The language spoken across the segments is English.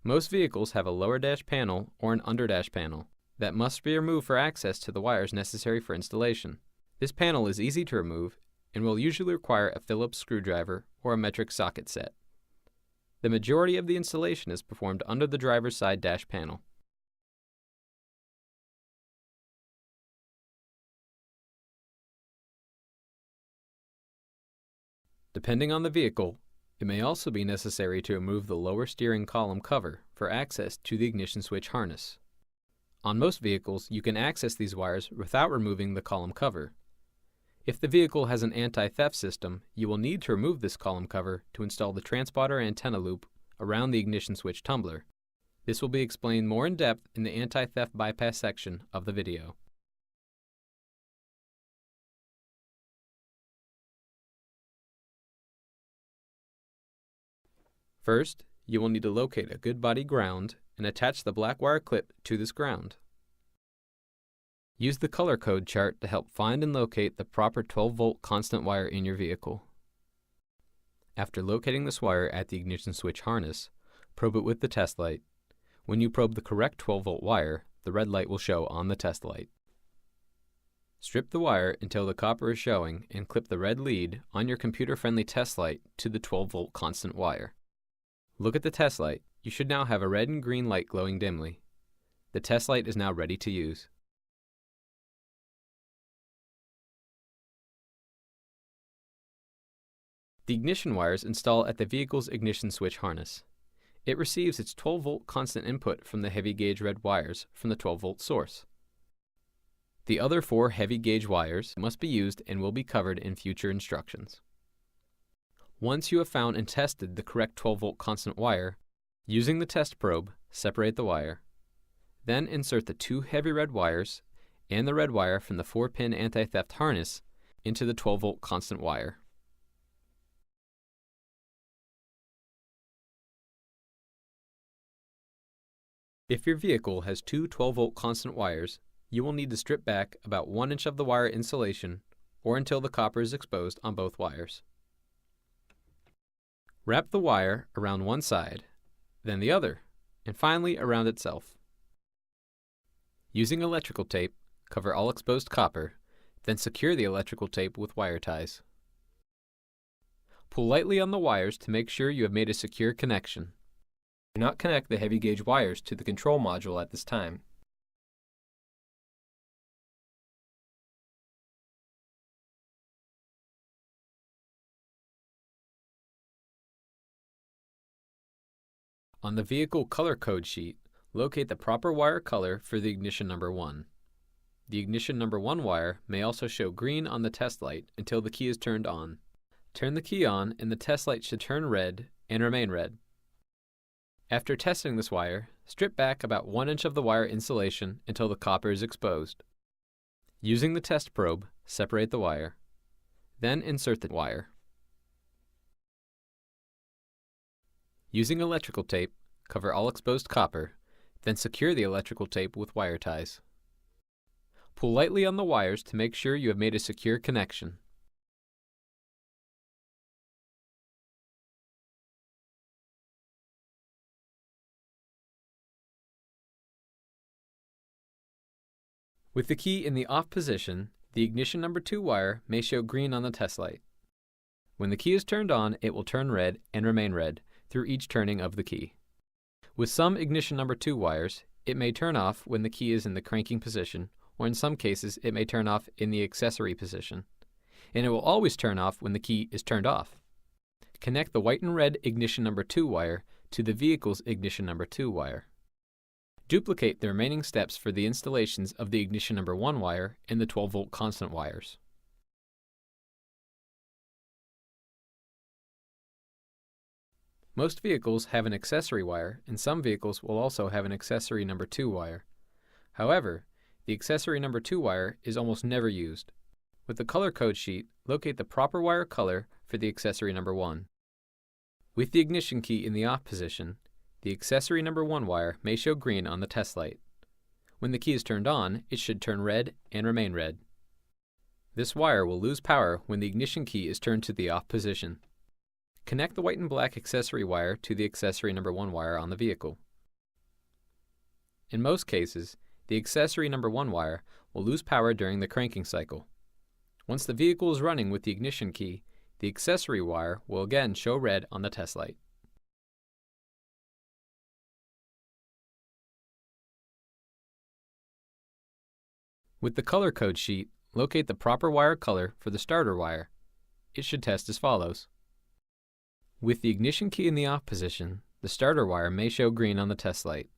Most vehicles have a lower dash panel or an under dash panel that must be removed for access to the wires necessary for installation. This panel is easy to remove and will usually require a Phillips screwdriver or a metric socket set. The majority of the installation is performed under the driver's side dash panel. Depending on the vehicle, it may also be necessary to remove the lower steering column cover for access to the ignition switch harness. On most vehicles, you can access these wires without removing the column cover. If the vehicle has an anti-theft system, you will need to remove this column cover to install the transponder antenna loop around the ignition switch tumbler. This will be explained more in depth in the anti-theft bypass section of the video. First, you will need to locate a good body ground and attach the black wire clip to this ground. Use the color code chart to help find and locate the proper 12-volt constant wire in your vehicle. After locating this wire at the ignition switch harness, probe it with the test light. When you probe the correct 12-volt wire, the red light will show on the test light. Strip the wire until the copper is showing and clip the red lead on your computer-friendly test light to the 12-volt constant wire. Look at the test light. You should now have a red and green light glowing dimly. The test light is now ready to use. The ignition wires install at the vehicle's ignition switch harness. It receives its 12-volt constant input from the heavy gauge red wires from the 12-volt source. The other 4 heavy gauge wires must be used and will be covered in future instructions. Once you have found and tested the correct 12-volt constant wire, using the test probe, separate the wire. Then insert the 2 heavy red wires and the red wire from the 4-pin anti-theft harness into the 12-volt constant wire. If your vehicle has 2 12-volt constant wires, you will need to strip back about 1 inch of the wire insulation or until the copper is exposed on both wires. Wrap the wire around one side, then the other, and finally around itself. Using electrical tape, cover all exposed copper, then secure the electrical tape with wire ties. Pull lightly on the wires to make sure you have made a secure connection. Do not connect the heavy gauge wires to the control module at this time. On the vehicle color code sheet, locate the proper wire color for the ignition number 1. The ignition number 1 wire may also show green on the test light until the key is turned on. Turn the key on and the test light should turn red and remain red. After testing this wire, strip back about 1 inch of the wire insulation until the copper is exposed. Using the test probe, separate the wire. Then insert the wire. Using electrical tape, cover all exposed copper, then secure the electrical tape with wire ties. Pull lightly on the wires to make sure you have made a secure connection. With the key in the off position, the ignition number 2 wire may show green on the test light. When the key is turned on, it will turn red and remain red through each turning of the key. With some ignition number 2 wires, it may turn off when the key is in the cranking position, or in some cases it may turn off in the accessory position. And it will always turn off when the key is turned off. Connect the white and red ignition number 2 wire to the vehicle's ignition number 2 wire. Duplicate the remaining steps for the installations of the ignition number 1 wire and the 12-volt constant wires. Most vehicles have an accessory wire, and some vehicles will also have an accessory number 2 wire. However, the accessory number 2 wire is almost never used. With the color code sheet, locate the proper wire color for the accessory number 1. With the ignition key in the off position, the accessory number 1 wire may show green on the test light. When the key is turned on, it should turn red and remain red. This wire will lose power when the ignition key is turned to the off position. Connect the white and black accessory wire to the accessory number 1 wire on the vehicle. In most cases, the accessory number 1 wire will lose power during the cranking cycle. Once the vehicle is running with the ignition key, the accessory wire will again show red on the test light. With the color code sheet, locate the proper wire color for the starter wire. It should test as follows. With the ignition key in the off position, the starter wire may show green on the test light.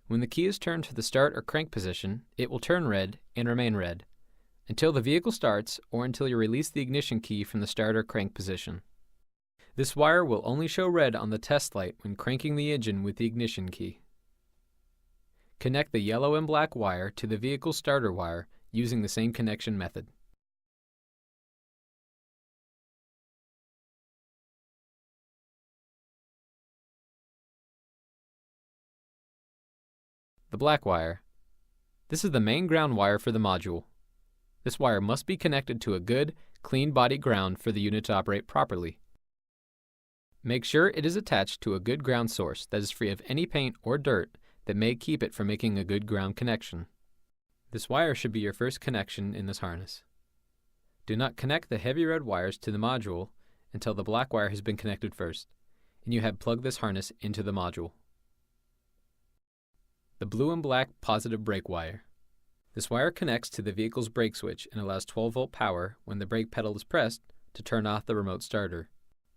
When the key is turned to the start or crank position, it will turn red and remain red until the vehicle starts or until you release the ignition key from the start or crank position. This wire will only show red on the test light when cranking the engine with the ignition key. Connect the yellow and black wire to the vehicle's starter wire using the same connection method. The black wire. This is the main ground wire for the module. This wire must be connected to a good, clean body ground for the unit to operate properly. Make sure it is attached to a good ground source that is free of any paint or dirt that may keep it from making a good ground connection. This wire should be your first connection in this harness. Do not connect the heavy red wires to the module until the black wire has been connected first, and you have plugged this harness into the module. The blue and black positive brake wire. This wire connects to the vehicle's brake switch and allows 12-volt power when the brake pedal is pressed to turn off the remote starter.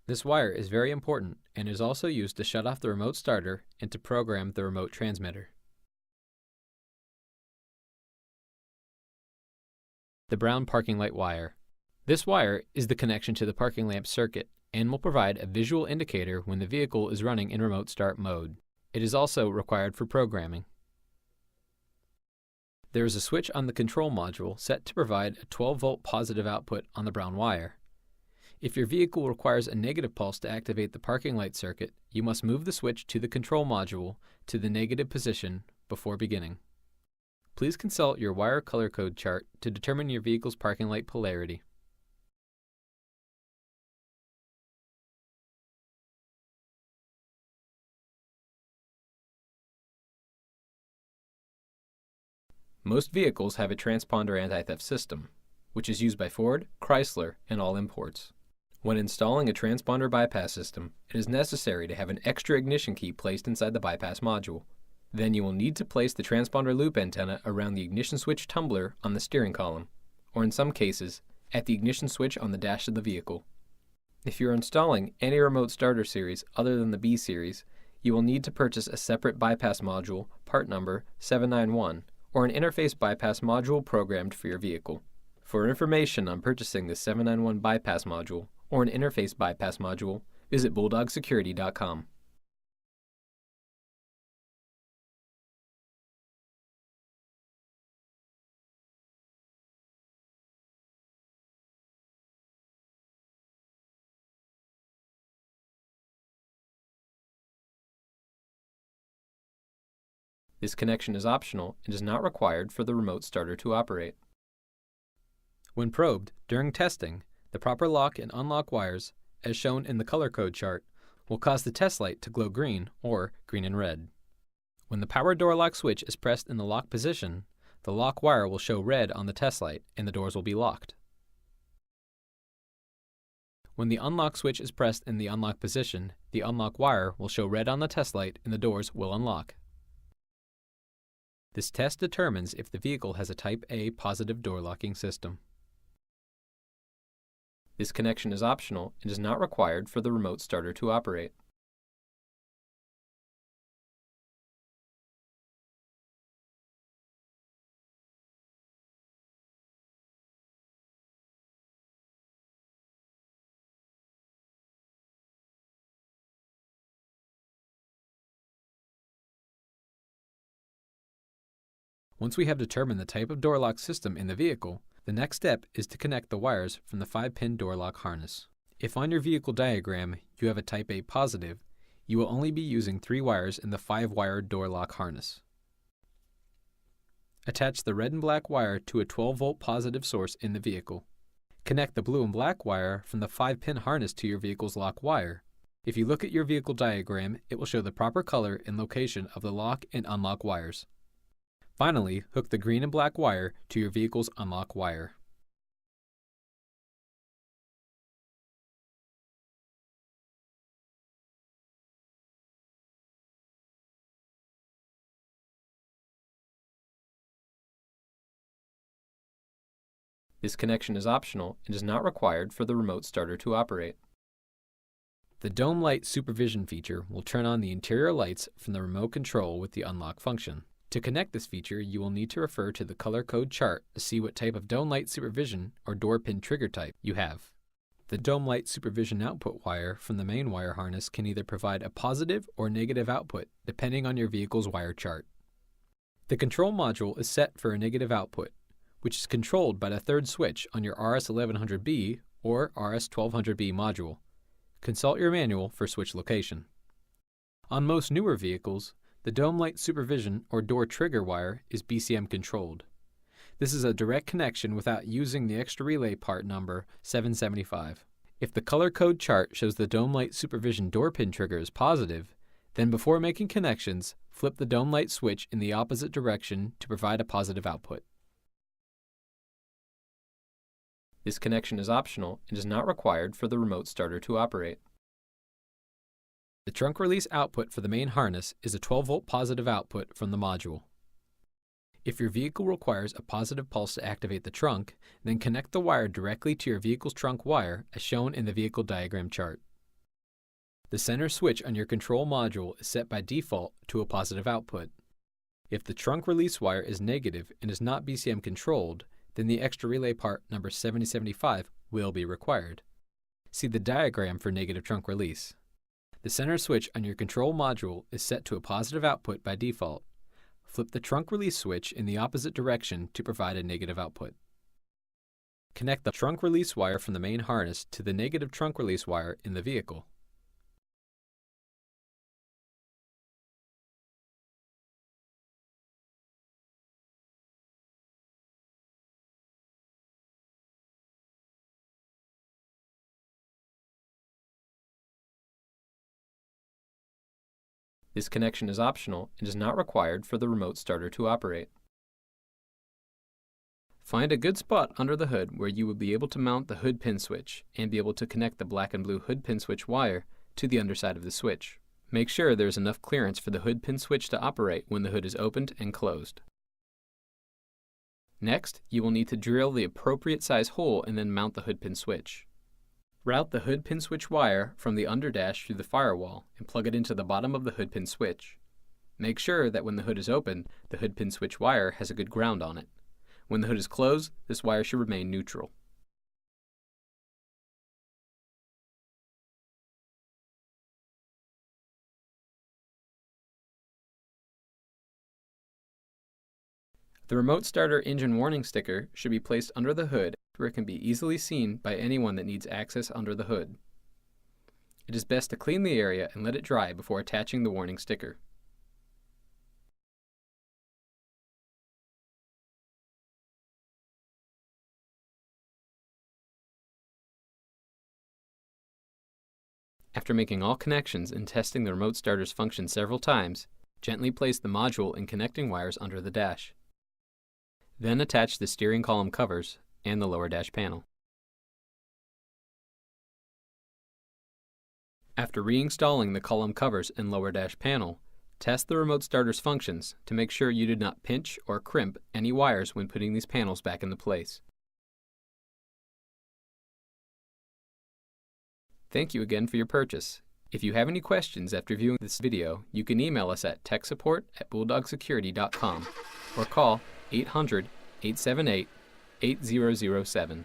This wire is very important and is also used to shut off the remote starter and to program the remote transmitter. The brown parking light wire. This wire is the connection to the parking lamp circuit and will provide a visual indicator when the vehicle is running in remote start mode. It is also required for programming. There is a switch on the control module set to provide a 12-volt positive output on the brown wire. If your vehicle requires a negative pulse to activate the parking light circuit, you must move the switch to the control module to the negative position before beginning. Please consult your wire color code chart to determine your vehicle's parking light polarity. Most vehicles have a transponder anti-theft system, which is used by Ford, Chrysler, and all imports. When installing a transponder bypass system, it is necessary to have an extra ignition key placed inside the bypass module. Then you will need to place the transponder loop antenna around the ignition switch tumbler on the steering column, or in some cases, at the ignition switch on the dash of the vehicle. If you're installing any remote starter series other than the B series, you will need to purchase a separate bypass module, part number 791, or an interface bypass module programmed for your vehicle. For information on purchasing the 791 bypass module or an interface bypass module, visit bulldogsecurity.com. This connection is optional and is not required for the remote starter to operate. When probed during testing, the proper lock and unlock wires, as shown in the color code chart, will cause the test light to glow green or green and red. When the power door lock switch is pressed in the lock position, the lock wire will show red on the test light and the doors will be locked. When the unlock switch is pressed in the unlock position, the unlock wire will show red on the test light and the doors will unlock. This test determines if the vehicle has a Type A positive door locking system. This connection is optional and is not required for the remote starter to operate. Once we have determined the type of door lock system in the vehicle, the next step is to connect the wires from the 5-pin door lock harness. If on your vehicle diagram you have a Type A positive, you will only be using 3 wires in the 5-wire door lock harness. Attach the red and black wire to a 12-volt positive source in the vehicle. Connect the blue and black wire from the 5-pin harness to your vehicle's lock wire. If you look at your vehicle diagram, it will show the proper color and location of the lock and unlock wires. Finally, hook the green and black wire to your vehicle's unlock wire. This connection is optional and is not required for the remote starter to operate. The Dome Light Supervision feature will turn on the interior lights from the remote control with the unlock function. To connect this feature, you will need to refer to the color code chart to see what type of Dome Light Supervision or door pin trigger type you have. The Dome Light Supervision output wire from the main wire harness can either provide a positive or negative output depending on your vehicle's wire chart. The control module is set for a negative output, which is controlled by the third switch on your RS1100B or RS1200B module. Consult your manual for switch location. On most newer vehicles, the Dome Light Supervision or door trigger wire is BCM controlled. This is a direct connection without using the extra relay part number 775. If the color code chart shows the Dome Light Supervision door pin trigger is positive, then before making connections, flip the Dome Light switch in the opposite direction to provide a positive output. This connection is optional and is not required for the remote starter to operate. The trunk release output for the main harness is a 12-volt positive output from the module. If your vehicle requires a positive pulse to activate the trunk, then connect the wire directly to your vehicle's trunk wire as shown in the vehicle diagram chart. The center switch on your control module is set by default to a positive output. If the trunk release wire is negative and is not BCM controlled, then the extra relay part number 7075 will be required. See the diagram for negative trunk release. The center switch on your control module is set to a positive output by default. Flip the trunk release switch in the opposite direction to provide a negative output. Connect the trunk release wire from the main harness to the negative trunk release wire in the vehicle. This connection is optional and is not required for the remote starter to operate. Find a good spot under the hood where you will be able to mount the hood pin switch and be able to connect the black and blue hood pin switch wire to the underside of the switch. Make sure there is enough clearance for the hood pin switch to operate when the hood is opened and closed. Next, you will need to drill the appropriate size hole and then mount the hood pin switch. Route the hood pin switch wire from the underdash through the firewall and plug it into the bottom of the hood pin switch. Make sure that when the hood is open, the hood pin switch wire has a good ground on it. When the hood is closed, this wire should remain neutral. The remote starter engine warning sticker should be placed under the hood where it can be easily seen by anyone that needs access under the hood. It is best to clean the area and let it dry before attaching the warning sticker. After making all connections and testing the remote starter's function several times, gently place the module and connecting wires under the dash. Then attach the steering column covers and the lower dash panel. After reinstalling the column covers and lower dash panel, test the remote starter's functions to make sure you did not pinch or crimp any wires when putting these panels back into place. Thank you again for your purchase. If you have any questions after viewing this video, you can email us at techsupport@bulldogsecurity.com or call 800-878-8007.